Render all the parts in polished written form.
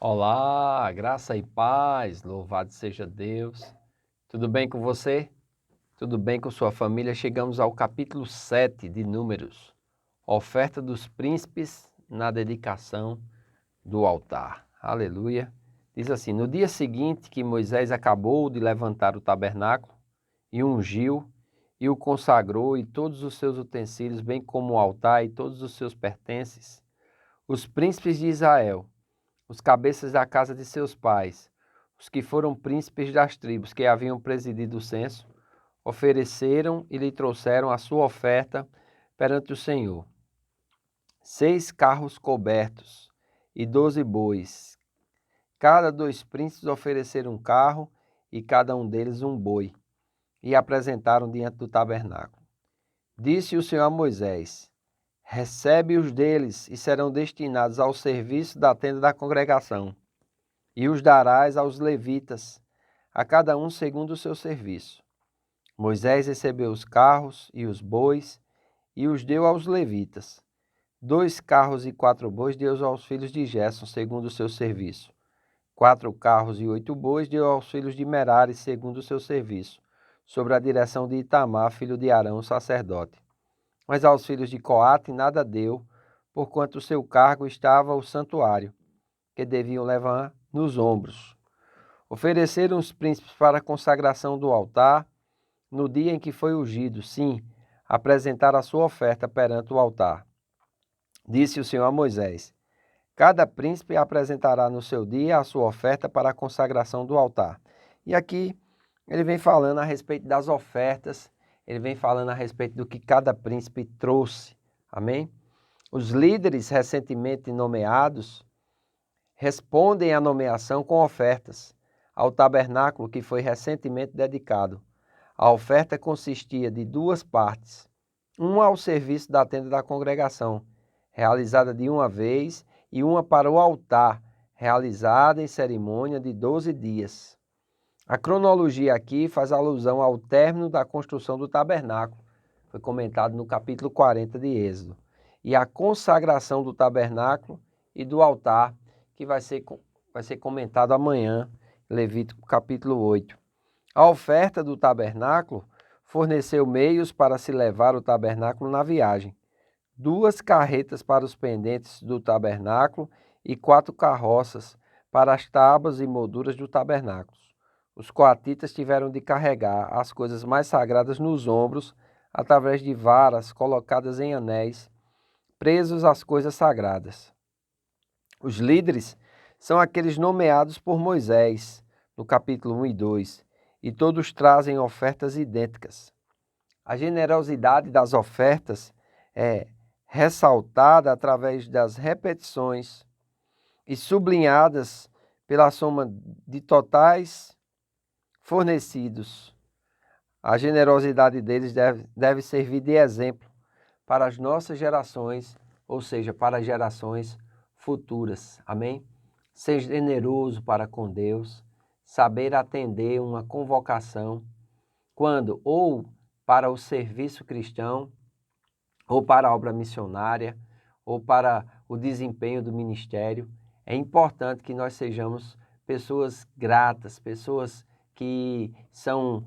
Olá, graça e paz, louvado seja Deus. Tudo bem com você? Tudo bem com sua família? Chegamos ao capítulo 7 de Números, oferta dos príncipes na dedicação do altar. Aleluia. Diz assim: no dia seguinte que Moisés acabou de levantar o tabernáculo e ungiu e o consagrou e todos os seus utensílios, bem como o altar e todos os seus pertences, os príncipes de Israel, os cabeças da casa de seus pais, os que foram príncipes das tribos que haviam presidido o censo, ofereceram e lhe trouxeram a sua oferta perante o Senhor: 6 carros cobertos e 12 bois. Cada 2 príncipes ofereceram um carro e cada um deles um boi, e apresentaram diante do tabernáculo. Disse o Senhor a Moisés: recebe os deles e serão destinados ao serviço da tenda da congregação, e os darás aos levitas, a cada um segundo o seu serviço. Moisés recebeu os carros e os bois e os deu aos levitas. 2 carros e 4 bois deu aos filhos de Gerson, segundo o seu serviço. 4 carros e 8 bois deu aos filhos de Merari, segundo o seu serviço, sob a direção de Itamar, filho de Arão, sacerdote. Mas aos filhos de Coate nada deu, porquanto o seu cargo estava o santuário, que deviam levar nos ombros. Ofereceram os príncipes para a consagração do altar no dia em que foi ungido, sim, apresentar a sua oferta perante o altar. Disse o Senhor a Moisés: cada príncipe apresentará no seu dia a sua oferta para a consagração do altar. E aqui ele vem falando a respeito das ofertas, ele vem falando a respeito do que cada príncipe trouxe. Amém? Os líderes recentemente nomeados respondem à nomeação com ofertas ao tabernáculo que foi recentemente dedicado. A oferta consistia de 2 partes: uma ao serviço da tenda da congregação, realizada de uma vez, e uma para o altar, realizada em cerimônia de 12 dias. A cronologia aqui faz alusão ao término da construção do tabernáculo, foi comentado no capítulo 40 de Êxodo, e a consagração do tabernáculo e do altar, que vai ser comentado amanhã, Levítico capítulo 8. A oferta do tabernáculo forneceu meios para se levar o tabernáculo na viagem: 2 carretas para os pendentes do tabernáculo e 4 carroças para as tábuas e molduras do tabernáculo. Os coatitas tiveram de carregar as coisas mais sagradas nos ombros, através de varas colocadas em anéis, presos às coisas sagradas. Os líderes são aqueles nomeados por Moisés, no capítulo 1 e 2, e todos trazem ofertas idênticas. A generosidade das ofertas é ressaltada através das repetições e sublinhadas pela soma de totais fornecidos. A generosidade deles deve servir de exemplo para as nossas gerações, ou seja, para as gerações futuras. Amém? Ser generoso para com Deus, saber atender uma convocação, quando ou para o serviço cristão, ou para a obra missionária, ou para o desempenho do ministério. É importante que nós sejamos pessoas gratas, pessoas que são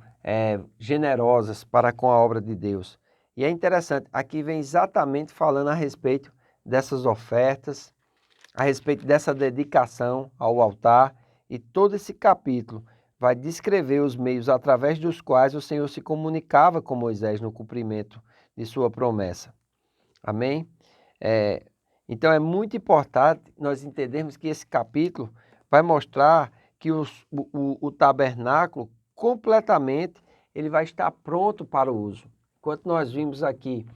generosas para com a obra de Deus. E é interessante, aqui vem exatamente falando a respeito dessas ofertas, a respeito dessa dedicação ao altar, e todo esse capítulo vai descrever os meios através dos quais o Senhor se comunicava com Moisés no cumprimento de sua promessa. Amém? Então é muito importante nós entendermos que esse capítulo vai mostrar que o tabernáculo completamente ele vai estar pronto para o uso. Enquanto nós vimos aqui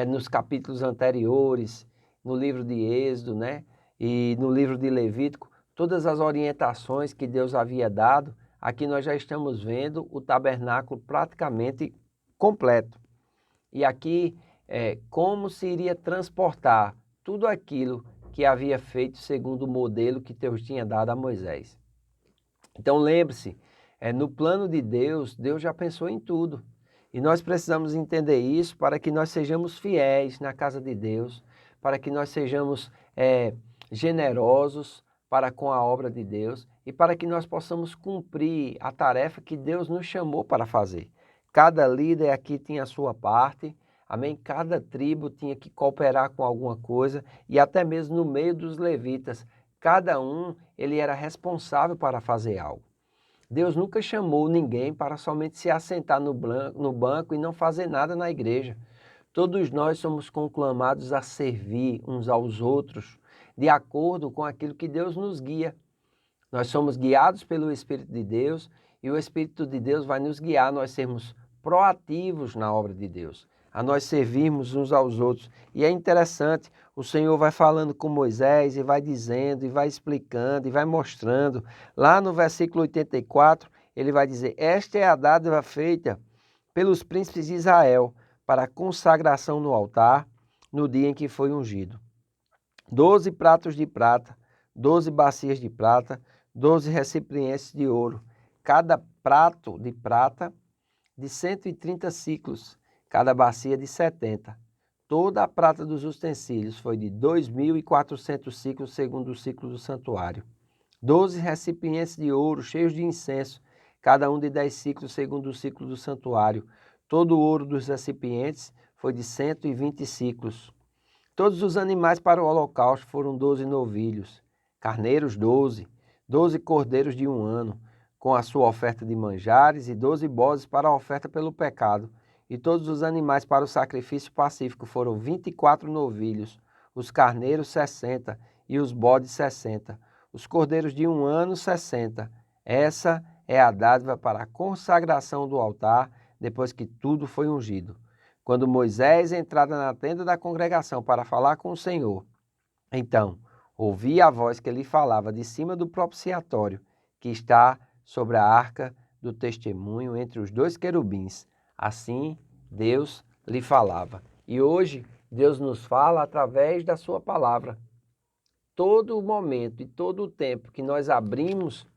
nos capítulos anteriores, no livro de Êxodo, né, e no livro de Levítico, todas as orientações que Deus havia dado, aqui nós já estamos vendo o tabernáculo praticamente completo. E aqui como se iria transportar tudo aquilo que havia feito segundo o modelo que Deus tinha dado a Moisés. Então lembre-se, no plano de Deus, Deus já pensou em tudo. E nós precisamos entender isso para que nós sejamos fiéis na casa de Deus, para que nós sejamos generosos, para com a obra de Deus e para que nós possamos cumprir a tarefa que Deus nos chamou para fazer. Cada líder aqui tinha a sua parte, amém? Cada tribo tinha que cooperar com alguma coisa e até mesmo no meio dos levitas, cada um ele era responsável para fazer algo. Deus nunca chamou ninguém para somente se assentar no banco e não fazer nada na igreja. Todos nós somos conclamados a servir uns aos outros de acordo com aquilo que Deus nos guia. Nós somos guiados pelo Espírito de Deus e o Espírito de Deus vai nos guiar a nós sermos proativos na obra de Deus, a nós servirmos uns aos outros. E é interessante, o Senhor vai falando com Moisés e vai dizendo, e vai explicando, e vai mostrando. Lá no versículo 84, ele vai dizer: esta é a dádiva feita pelos príncipes de Israel para a consagração no altar no dia em que foi ungido. 12 pratos de prata, 12 bacias de prata, 12 recipientes de ouro, cada prato de prata de 130 siclos, cada bacia de 70. Toda a prata dos utensílios foi de 2.400 siclos, segundo o ciclo do santuário. 12 recipientes de ouro cheios de incenso, cada um de 10 siclos, segundo o ciclo do santuário. Todo o ouro dos recipientes foi de 120 siclos. Todos os animais para o holocausto foram 12 novilhos, carneiros 12, 12 cordeiros de 1 ano, com a sua oferta de manjares, e 12 bozes para a oferta pelo pecado. E todos os animais para o sacrifício pacífico foram 24 novilhos, os carneiros 60 e os bodes 60, os cordeiros de 1 ano 60. Essa é a dádiva para a consagração do altar, depois que tudo foi ungido. Quando Moisés entrara na tenda da congregação para falar com o Senhor, então ouvi a voz que lhe falava de cima do propiciatório, que está sobre a arca do testemunho entre os 2 querubins. Assim Deus lhe falava. E hoje Deus nos fala através da sua palavra. Todo momento e todo o tempo que nós abrimos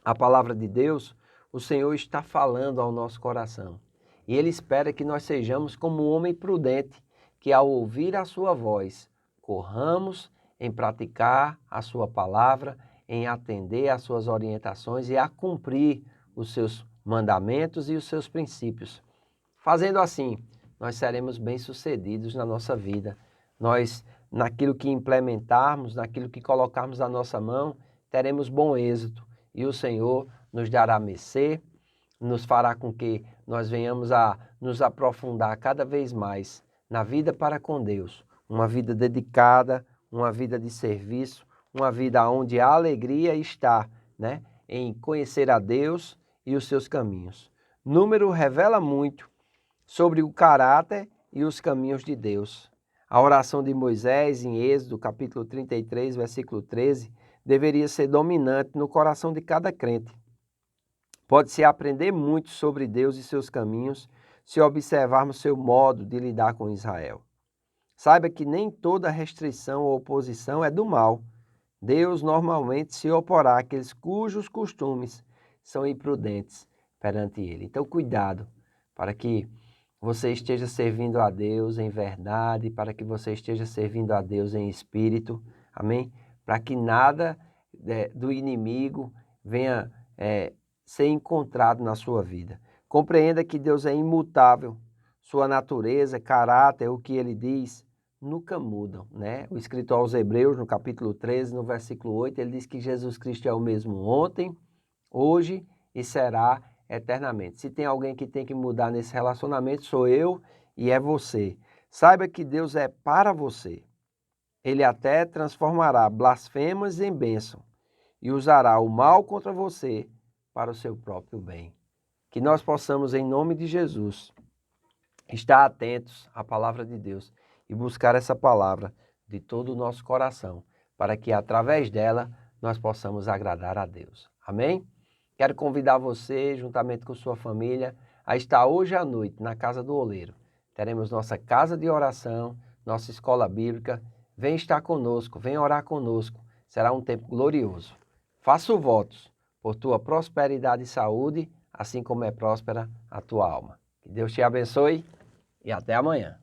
a palavra de Deus, o Senhor está falando ao nosso coração. E Ele espera que nós sejamos como um homem prudente, que ao ouvir a sua voz, corramos em praticar a sua palavra, em atender às suas orientações e a cumprir os seus mandamentos e os seus princípios. Fazendo assim, nós seremos bem-sucedidos na nossa vida. Nós, naquilo que implementarmos, naquilo que colocarmos na nossa mão, teremos bom êxito. E o Senhor nos dará mercê, nos fará com que nós venhamos a nos aprofundar cada vez mais na vida para com Deus. Uma vida dedicada, uma vida de serviço, uma vida onde a alegria está, né, em conhecer a Deus e os seus caminhos. Número revela muito sobre o caráter e os caminhos de Deus. A oração de Moisés em Êxodo, capítulo 33, versículo 13, deveria ser dominante no coração de cada crente. Pode-se aprender muito sobre Deus e seus caminhos se observarmos seu modo de lidar com Israel. Saiba que nem toda restrição ou oposição é do mal. Deus normalmente se oporá àqueles cujos costumes são imprudentes perante Ele. Então, cuidado para que você esteja servindo a Deus em verdade, para que você esteja servindo a Deus em espírito, amém? Para que nada do inimigo venha ser encontrado na sua vida. Compreenda que Deus é imutável, sua natureza, caráter, o que Ele diz, nunca mudam, né? O escritor aos Hebreus, no capítulo 13, no versículo 8, ele diz que Jesus Cristo é o mesmo ontem, hoje e será eternamente. Se tem alguém que tem que mudar nesse relacionamento, sou eu e é você. Saiba que Deus é para você. Ele até transformará blasfemas em bênção e usará o mal contra você para o seu próprio bem. Que nós possamos, em nome de Jesus, estar atentos à palavra de Deus e buscar essa palavra de todo o nosso coração, para que através dela nós possamos agradar a Deus. Amém? Quero convidar você, juntamente com sua família, a estar hoje à noite na Casa do Oleiro. Teremos nossa casa de oração, nossa escola bíblica. Vem estar conosco, vem orar conosco. Será um tempo glorioso. Faço votos por tua prosperidade e saúde, assim como é próspera a tua alma. Que Deus te abençoe e até amanhã.